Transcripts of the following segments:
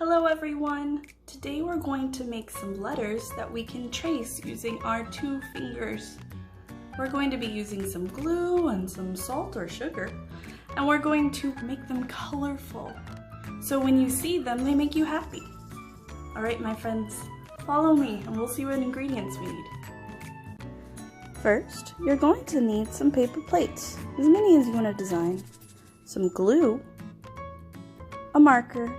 Hello everyone! Today we're going to make some letters that we can trace using our 2 fingers. We're going to be using some glue and some salt or sugar, and we're going to make them colorful. So when you see them, they make you happy. Alright my friends, follow me and we'll see what ingredients we need. First, you're going to need some paper plates, as many as you want to design, some glue, a marker,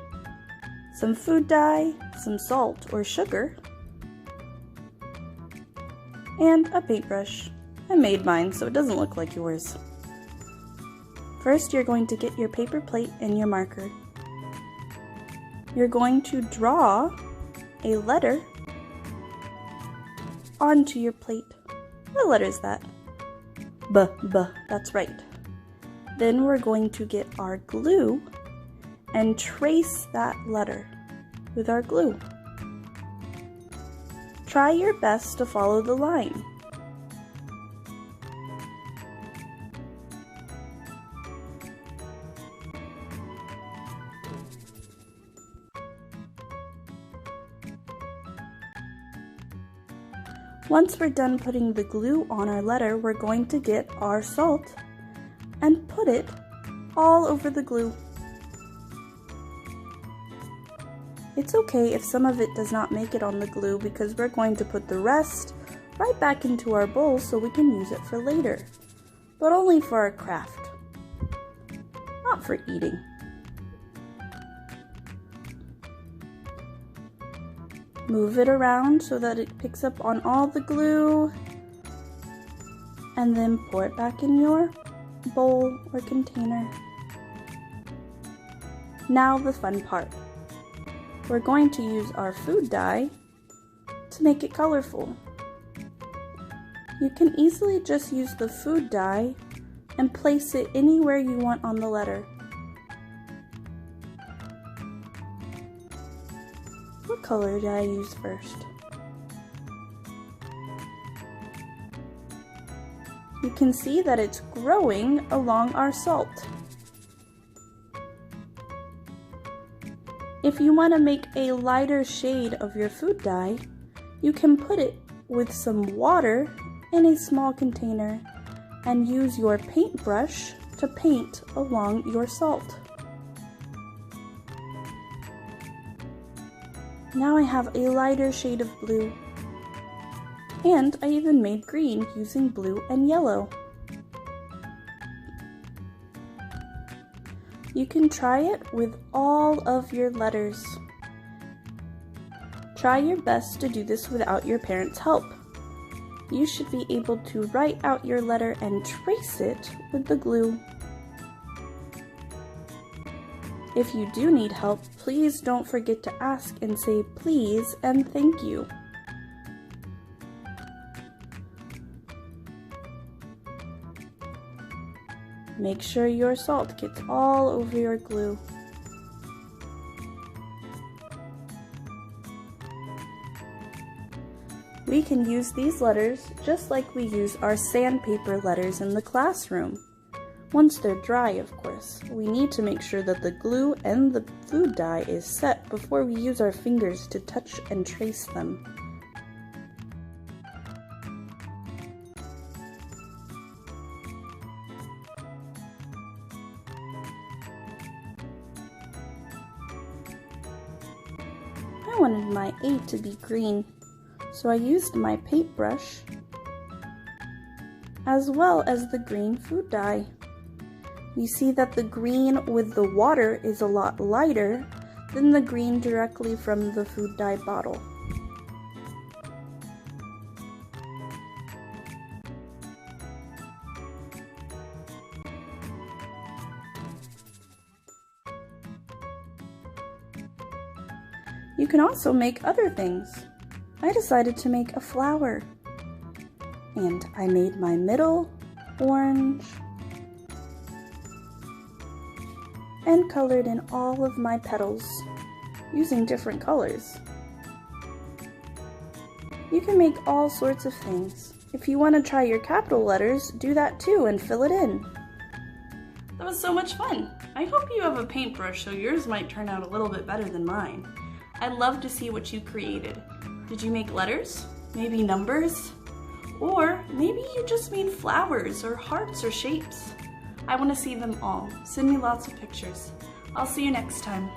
some food dye, some salt or sugar, and a paintbrush. I made mine so it doesn't look like yours. First, you're going to get your paper plate and your marker. You're going to draw a letter onto your plate. What letter is that? B, that's right. Then we're going to get our glue and trace that letter with our glue. Try your best to follow the line. Once we're done putting the glue on our letter, we're going to get our salt and put it all over the glue. It's okay if some of it does not make it on the glue because we're going to put the rest right back into our bowl so we can use it for later, but only for our craft, not for eating. Move it around so that it picks up on all the glue, and then pour it back in your bowl or container. Now the fun part. We're going to use our food dye to make it colorful. You can easily just use the food dye and place it anywhere you want on the letter. What color did I use first? You can see that it's growing along our salt. If you want to make a lighter shade of your food dye, you can put it with some water in a small container and use your paintbrush to paint along your salt. Now I have a lighter shade of blue, and I even made green using blue and yellow. You can try it with all of your letters. Try your best to do this without your parents' help. You should be able to write out your letter and trace it with the glue. If you do need help, please don't forget to ask and say please and thank you. Make sure your salt gets all over your glue. We can use these letters just like we use our sandpaper letters in the classroom. Once they're dry, of course. We need to make sure that the glue and the food dye is set before we use our fingers to touch and trace them. I wanted my A to be green, so I used my paintbrush as well as the green food dye. You see that the green with the water is a lot lighter than the green directly from the food dye bottle. You can also make other things. I decided to make a flower, and I made my middle orange and colored in all of my petals using different colors. You can make all sorts of things. If you want to try your capital letters, do that too and fill it in. That was so much fun! I hope you have a paintbrush so yours might turn out a little bit better than mine. I'd love to see what you created. Did you make letters? Maybe numbers? Or maybe you just made flowers or hearts or shapes. I want to see them all. Send me lots of pictures. I'll see you next time.